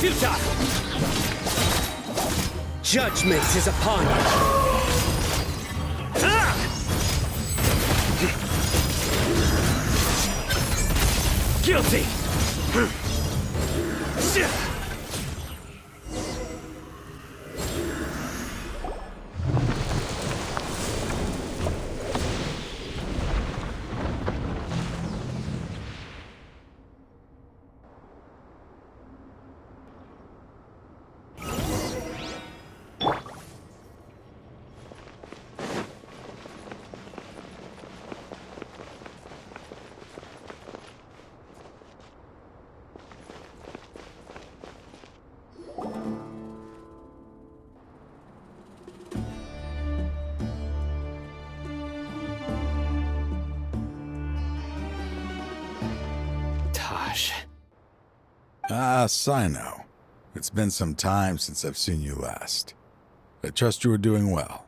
futile! Judgment is upon you! Ah! Guilty! Ah, Cyno. It's been some time since I've seen you last. I trust you are doing well.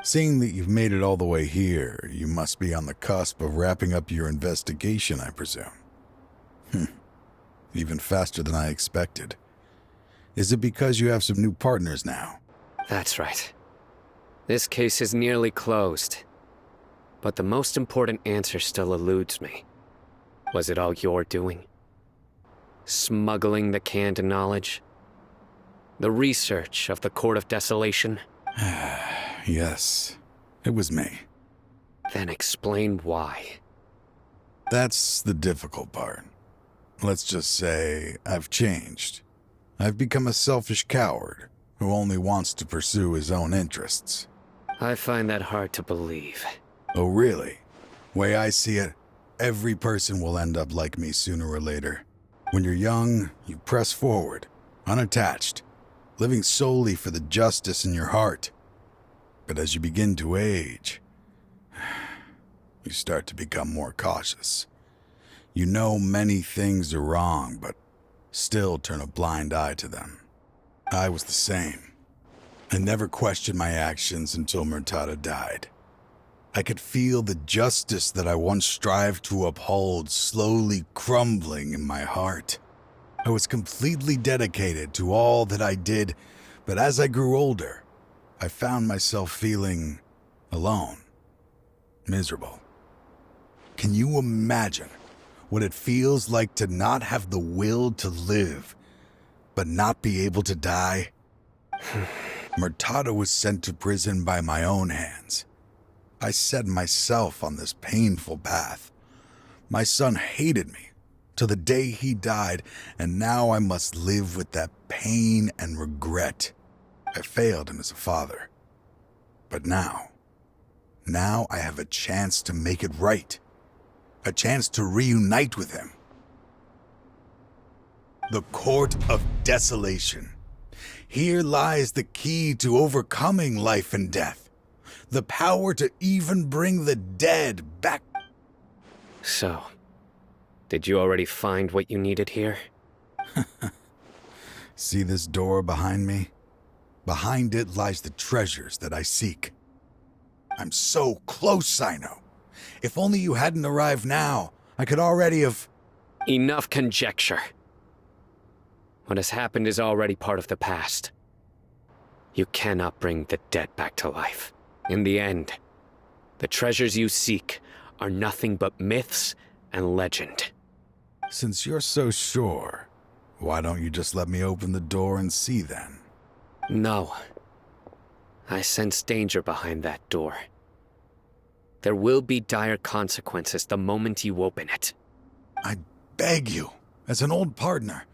Seeing that you've made it all the way here, you must be on the cusp of wrapping up your investigation, I presume. Even faster than I expected. Is it because you have some new partners now? That's right. This case is nearly closed. But the most important answer still eludes me. Was it all your doing? Smuggling the canned knowledge? The research of the Court of Desolation? Yes, it was me. Then explain why. That's the difficult part. Let's just say I've changed. I've become a selfish coward who only wants to pursue his own interests. I find that hard to believe. Oh, really? Way I see it, every person will end up like me sooner or later. When you're young, you press forward, unattached, living solely for the justice in your heart. But as you begin to age, you start to become more cautious. You know many things are wrong, but still turn a blind eye to them. I was the same. I never questioned my actions until Murtada died. I could feel the justice that I once strived to uphold slowly crumbling in my heart. I was completely dedicated to all that I did, but as I grew older, I found myself feeling alone, miserable. Can you imagine what it feels like to not have the will to live, but not be able to die? Murtada was sent to prison by my own hands. I set myself on this painful path. My son hated me till the day he died, and now I must live with that pain and regret. I failed him as a father. But now I have a chance to make it right. A chance to reunite with him. The Court of Desolation. Here lies the key to overcoming life and death. The power to even bring the dead back. So, did you already find what you needed here? See this door behind me? Behind it lies the treasures that I seek. I'm so close, Cyno. If only you hadn't arrived now, I could already have... Enough conjecture. What has happened is already part of the past. You cannot bring the dead back to life. In the end, the treasures you seek are nothing but myths and legend. Since you're so sure, why don't you just let me open the door and see then? No. I sense danger behind that door. There will be dire consequences the moment you open it. I beg you, as an old partner,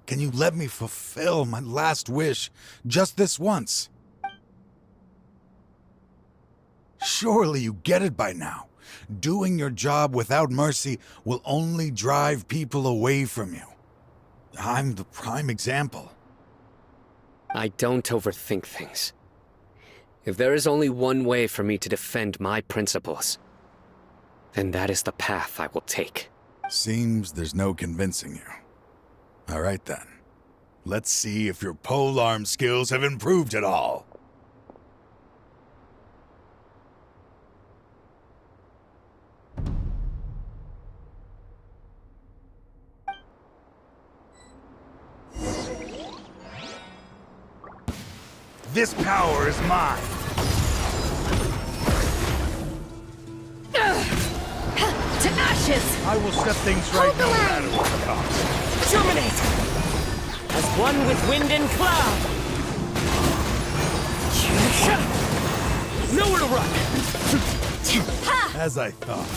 can you let me fulfill my last wish just this once? Surely you get it by now. Doing your job without mercy will only drive people away from you. I'm the prime example. I don't overthink things. If there is only one way for me to defend my principles, then that is the path I will take. Seems there's no convincing you. All right then. Let's see if your polearm skills have improved at all. This power is mine. To ashes! I will set things right no matter what the cost. Terminate! As one with wind and cloud! Nowhere to run! As I thought.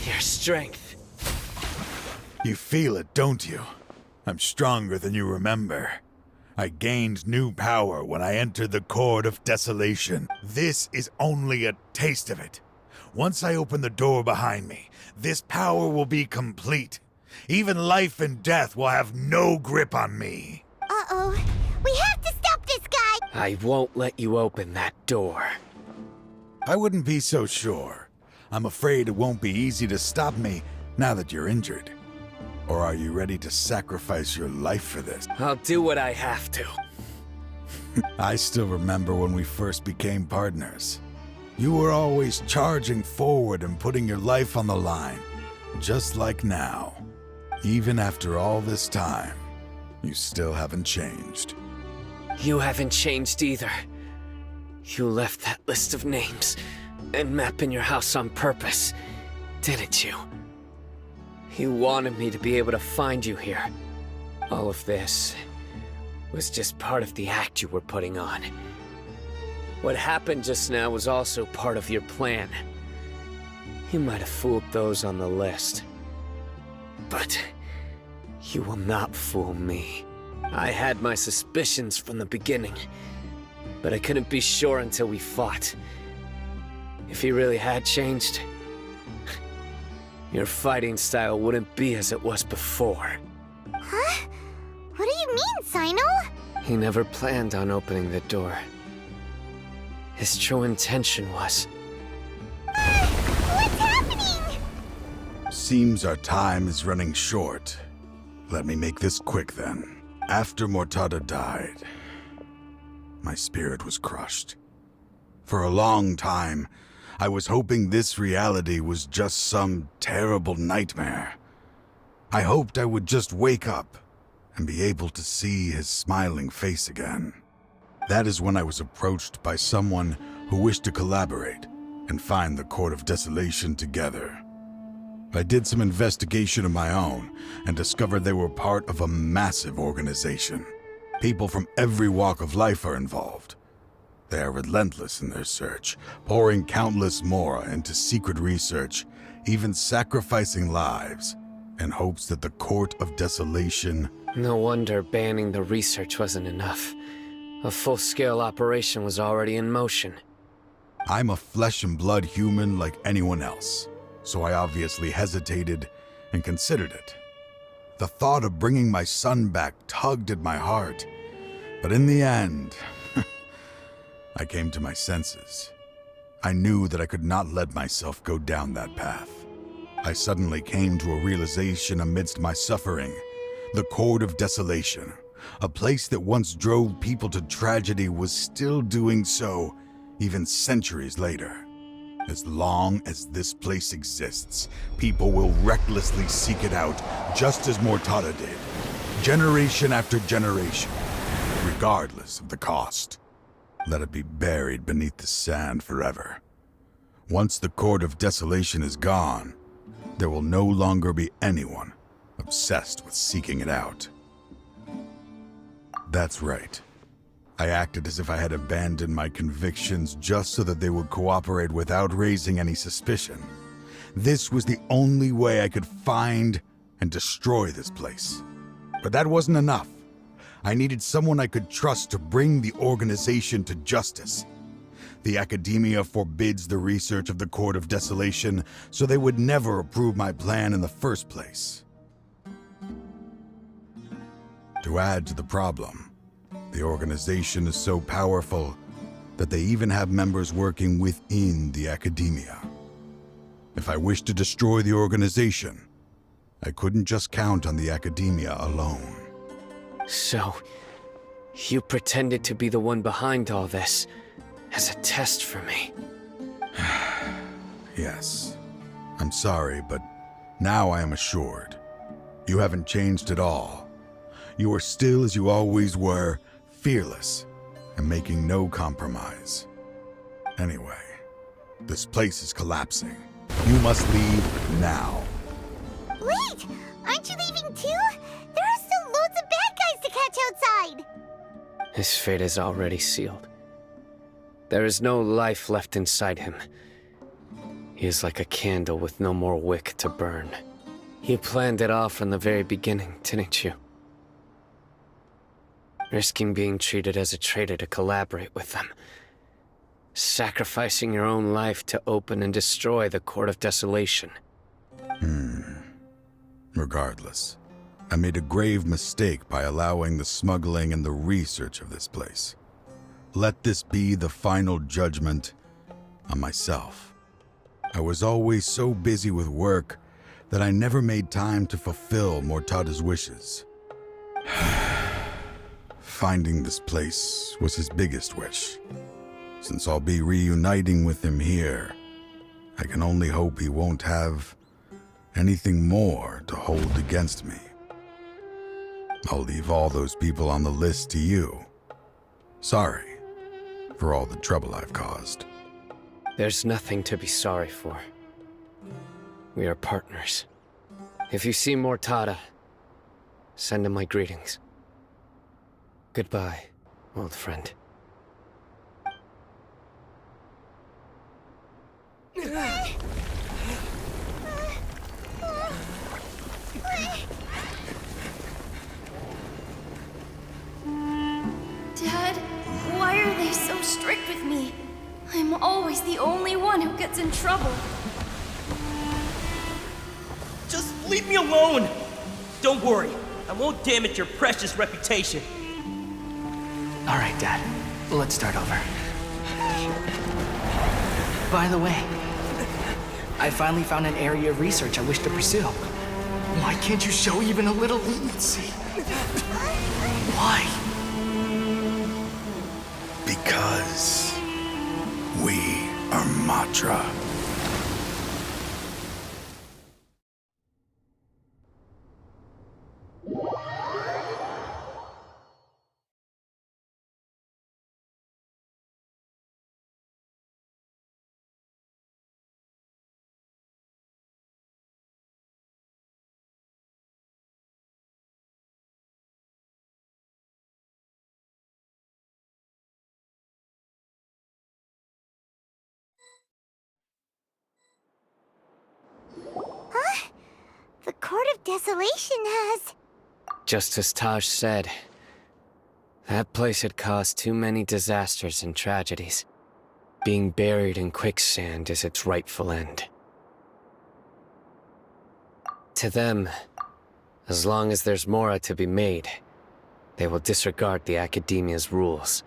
Your strength. You feel it, don't you? I'm stronger than you remember. I gained new power when I entered the Court of Desolation. This is only a taste of it. Once I open the door behind me, this power will be complete. Even life and death will have no grip on me. Uh-oh. We have to stop this guy! I won't let you open that door. I wouldn't be so sure. I'm afraid it won't be easy to stop me now that you're injured. Or are you ready to sacrifice your life for this? I'll do what I have to. I still remember when we first became partners. You were always charging forward and putting your life on the line, just like now. Even after all this time, you still haven't changed. You haven't changed either. You left that list of names and map in your house on purpose, didn't you? You wanted me to be able to find you here. All of this was just part of the act you were putting on. What happened just now was also part of your plan. You might have fooled those on the list. But you will not fool me. I had my suspicions from the beginning, but I couldn't be sure until we fought. If he really had changed, your fighting style wouldn't be as it was before. Huh? What do you mean, Cyno? He never planned on opening the door. His true intention was... What's happening? Seems our time is running short. Let me make this quick then. After Mortada died, my spirit was crushed. For a long time, I was hoping this reality was just some terrible nightmare. I hoped I would just wake up and be able to see his smiling face again. That is when I was approached by someone who wished to collaborate and find the Court of Desolation together. I did some investigation of my own and discovered they were part of a massive organization. People from every walk of life are involved. They are relentless in their search, pouring countless mora into secret research, even sacrificing lives, in hopes that the Court of Desolation... No wonder banning the research wasn't enough. A full-scale operation was already in motion. I'm a flesh and blood human like anyone else, so I obviously hesitated and considered it. The thought of bringing my son back tugged at my heart, but in the end... I came to my senses. I knew that I could not let myself go down that path. I suddenly came to a realization amidst my suffering. The Court of Desolation, a place that once drove people to tragedy, was still doing so, even centuries later. As long as this place exists, people will recklessly seek it out, just as Mortada did, generation after generation, regardless of the cost. Let it be buried beneath the sand forever. Once the Court of Desolation is gone, there will no longer be anyone obsessed with seeking it out. That's right. I acted as if I had abandoned my convictions just so that they would cooperate without raising any suspicion. This was the only way I could find and destroy this place. But that wasn't enough. I needed someone I could trust to bring the organization to justice. The academia forbids the research of the Court of Desolation, so they would never approve my plan in the first place. To add to the problem, the organization is so powerful that they even have members working within the academia. If I wished to destroy the organization, I couldn't just count on the academia alone. So, you pretended to be the one behind all this, as a test for me. Yes. I'm sorry, but now I am assured. You haven't changed at all, You are still as you always were, fearless, and making no compromise. Anyway, this place is collapsing. You must leave now. Wait! Aren't you leaving too? There are still loads of bad guys to catch outside! His fate is already sealed. There is no life left inside him. He is like a candle with no more wick to burn. You planned it all from the very beginning, didn't you? Risking being treated as a traitor to collaborate with them. Sacrificing your own life to open and destroy the Court of Desolation. Regardless, I made a grave mistake by allowing the smuggling and the research of this place. Let this be the final judgment on myself. I was always so busy with work that I never made time to fulfill Mortada's wishes. Finding this place was his biggest wish. Since I'll be reuniting with him here, I can only hope he won't have anything more to hold against me. I'll leave all those people on the list to you. Sorry for all the trouble I've caused. There's nothing to be sorry for. We are partners. If you see Mortada, send him my greetings. Goodbye, old friend. Dad, why are they so strict with me? I'm always the only one who gets in trouble. Just leave me alone! Don't worry, I won't damage your precious reputation. All right, Dad. Let's start over. By the way, I finally found an area of research I wish to pursue. Why can't you show even a little leniency? Why? Because we are Matra. The Court of Desolation has... Just as Taj said, that place had caused too many disasters and tragedies. Being buried in quicksand is its rightful end. To them, as long as there's more to be made, they will disregard the Academia's rules,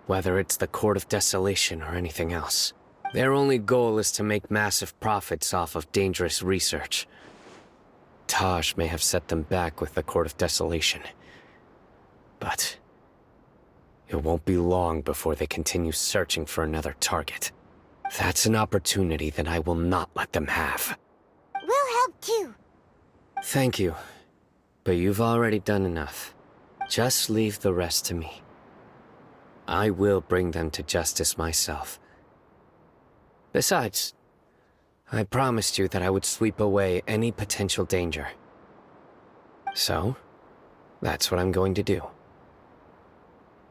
whether it's the Court of Desolation or anything else. Their only goal is to make massive profits off of dangerous research. Taj may have set them back with the Court of Desolation, but it won't be long before they continue searching for another target. That's an opportunity that I will not let them have. We'll help too. Thank you, but you've already done enough. Just leave the rest to me. I will bring them to justice myself. Besides, I promised you that I would sweep away any potential danger. So, that's what I'm going to do.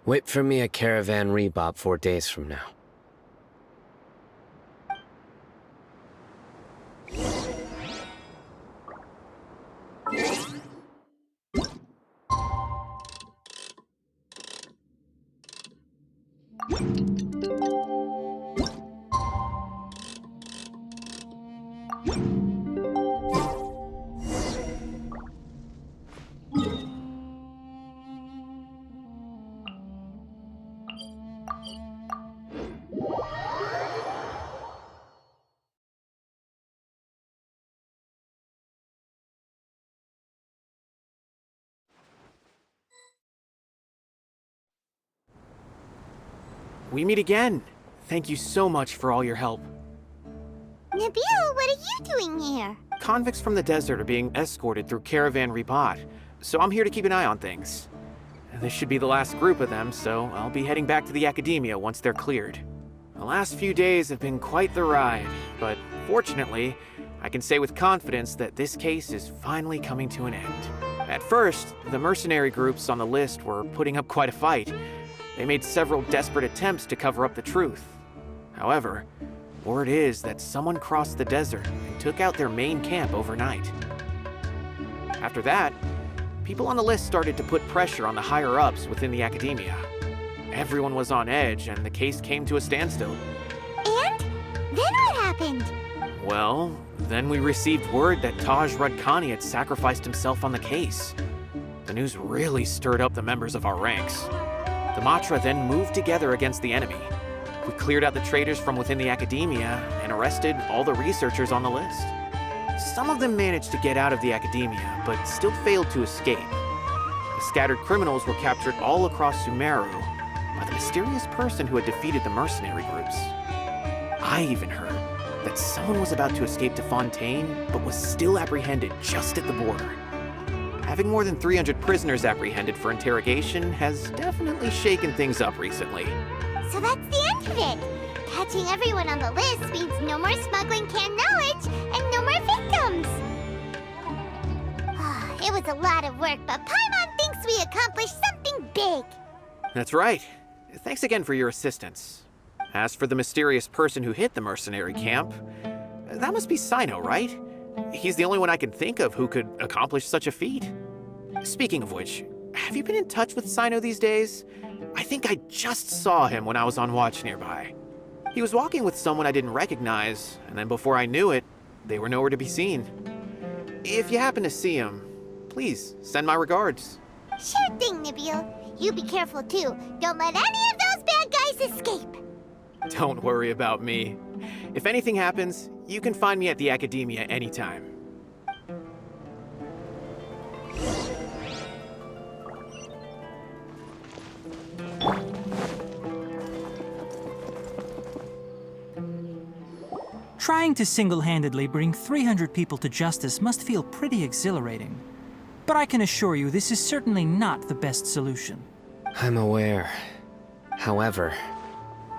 Wait for me at Caravan Rebop 4 days from now. We meet again. Thank you so much for all your help. Nabil, what are you doing here? Convicts from the desert are being escorted through Caravan Ribat, so I'm here to keep an eye on things. This should be the last group of them, so I'll be heading back to the academia once they're cleared. The last few days have been quite the ride, but fortunately, I can say with confidence that this case is finally coming to an end. At first, the mercenary groups on the list were putting up quite a fight. They made several desperate attempts to cover up the truth. However, word is that someone crossed the desert and took out their main camp overnight. After that, people on the list started to put pressure on the higher-ups within the academia. Everyone was on edge, and the case came to a standstill. And? Then what happened? Well, then we received word that Taj Radkani had sacrificed himself on the case. The news really stirred up the members of our ranks. The Matra then moved together against the enemy. We cleared out the traitors from within the academia and arrested all the researchers on the list. Some of them managed to get out of the academia, but still failed to escape. The scattered criminals were captured all across Sumeru by the mysterious person who had defeated the mercenary groups. I even heard that someone was about to escape to Fontaine, but was still apprehended just at the border. Having more than 300 prisoners apprehended for interrogation has definitely shaken things up recently. So that's the end of it. Catching everyone on the list means no more smuggling canned knowledge and no more victims. It was a lot of work, but Paimon thinks we accomplished something big. That's right. Thanks again for your assistance. As for the mysterious person who hit the mercenary camp, that must be Cyno, right? He's the only one I can think of who could accomplish such a feat. Speaking of which, have you been in touch with Cyno these days? I think I just saw him when I was on watch nearby. He was walking with someone I didn't recognize, and then before I knew it, they were nowhere to be seen. If you happen to see him, please send my regards. Sure thing, Nabil. You be careful too. Don't let any of those bad guys escape. Don't worry about me. If anything happens, you can find me at the academia anytime. Trying to single-handedly bring 300 people to justice must feel pretty exhilarating. But I can assure you this is certainly not the best solution. I'm aware. However,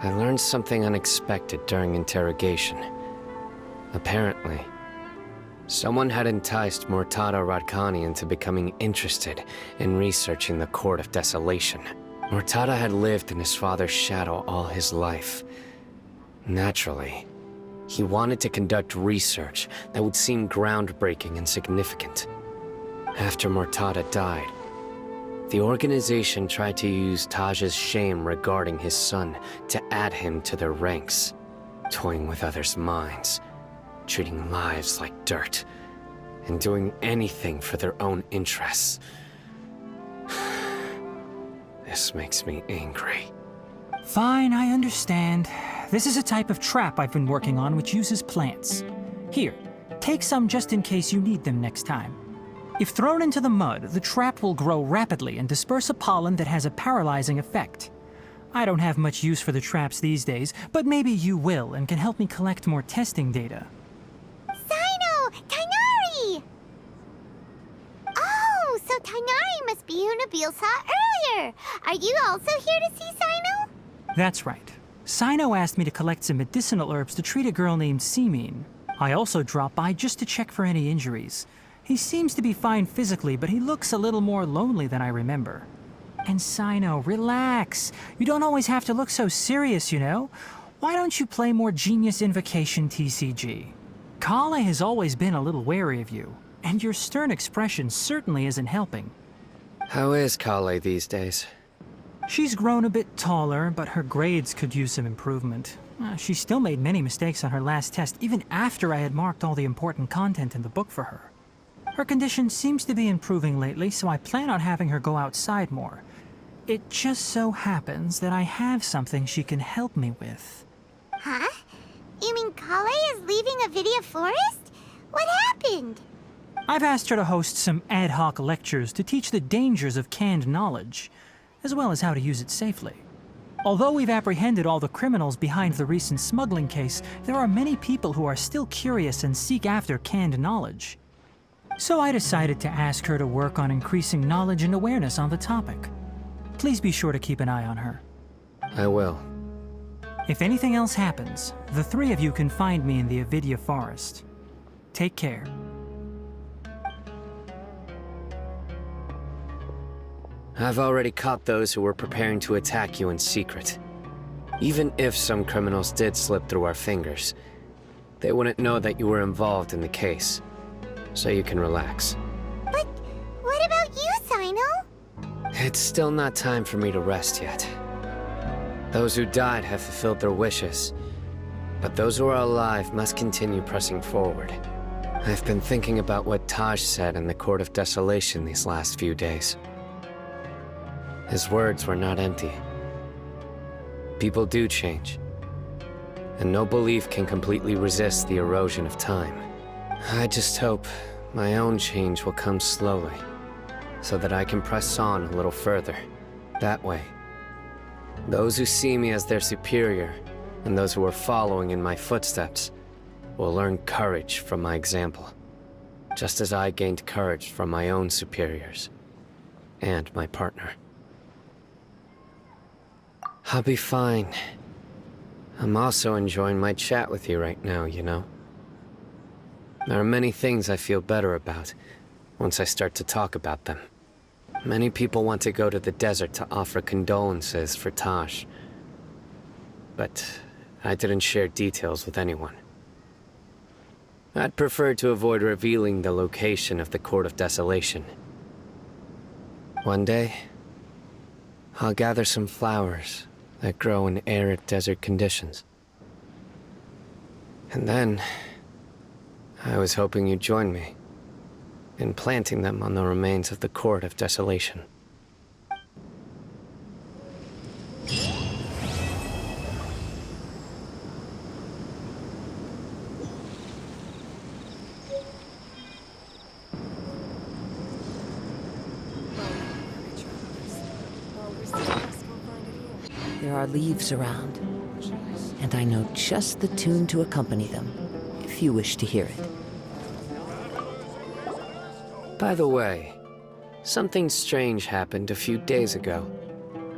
I learned something unexpected during interrogation. Apparently, someone had enticed Murtada Radkani into becoming interested in researching the Court of Desolation. Murtada had lived in his father's shadow all his life. Naturally, he wanted to conduct research that would seem groundbreaking and significant. After Murtada died, the organization tried to use Taj's shame regarding his son to add him to their ranks, toying with others' minds, treating lives like dirt, and doing anything for their own interests. This makes me angry. Fine, I understand. This is a type of trap I've been working on which uses plants. Here, take some just in case you need them next time. If thrown into the mud, the trap will grow rapidly and disperse a pollen that has a paralyzing effect. I don't have much use for the traps these days, but maybe you will and can help me collect more testing data. Cyno! Tainari! Oh, so Tainari must be who Nabil saw earlier. Are you also here to see Cyno? That's right. Cyno asked me to collect some medicinal herbs to treat a girl named Semin. I also dropped by just to check for any injuries. He seems to be fine physically, but he looks a little more lonely than I remember. And Cyno, relax. You don't always have to look so serious, you know? Why don't you play more Genius Invocation TCG? Kale has always been a little wary of you, and your stern expression certainly isn't helping. How is Kale these days? She's grown a bit taller, but her grades could use some improvement. She still made many mistakes on her last test, even after I had marked all the important content in the book for her. Her condition seems to be improving lately, so I plan on having her go outside more. It just so happens that I have something she can help me with. Huh? You mean Kale is leaving Avidia Forest? What happened? I've asked her to host some ad hoc lectures to teach the dangers of canned knowledge, as well as how to use it safely. Although we've apprehended all the criminals behind the recent smuggling case, there are many people who are still curious and seek after canned knowledge. So I decided to ask her to work on increasing knowledge and awareness on the topic. Please be sure to keep an eye on her. I will. If anything else happens, the three of you can find me in the Avidya Forest. Take care. I've already caught those who were preparing to attack you in secret. Even if some criminals did slip through our fingers, they wouldn't know that you were involved in the case. So you can relax. But what about you, Cyno? It's still not time for me to rest yet. Those who died have fulfilled their wishes, but those who are alive must continue pressing forward. I've been thinking about what Taj said in the Court of Desolation these last few days. His words were not empty. People do change, and no belief can completely resist the erosion of time. I just hope my own change will come slowly, so that I can press on a little further. That way, those who see me as their superior, and those who are following in my footsteps, will learn courage from my example, just as I gained courage from my own superiors, and my partner. I'll be fine. I'm also enjoying my chat with you right now, you know? There are many things I feel better about once I start to talk about them. Many people want to go to the desert to offer condolences for Taj, but I didn't share details with anyone. I'd prefer to avoid revealing the location of the Court of Desolation. One day, I'll gather some flowers that grow in arid desert conditions. And then, I was hoping you'd join me in planting them on the remains of the Court of Desolation. There are leaves around, and I know just the tune to accompany them, if you wish to hear it. By the way, something strange happened a few days ago.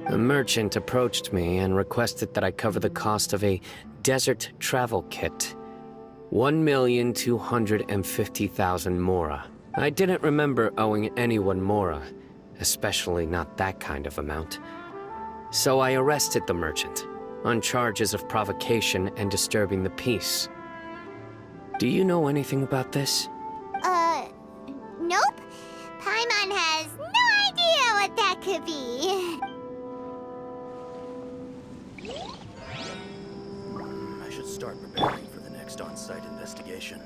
A merchant approached me and requested that I cover the cost of a desert travel kit. 1,250,000 mora. I didn't remember owing anyone mora, especially not that kind of amount. So I arrested the merchant, on charges of provocation and disturbing the peace. Do you know anything about this? Nope. Paimon has no idea what that could be. I should start preparing for the next on-site investigation.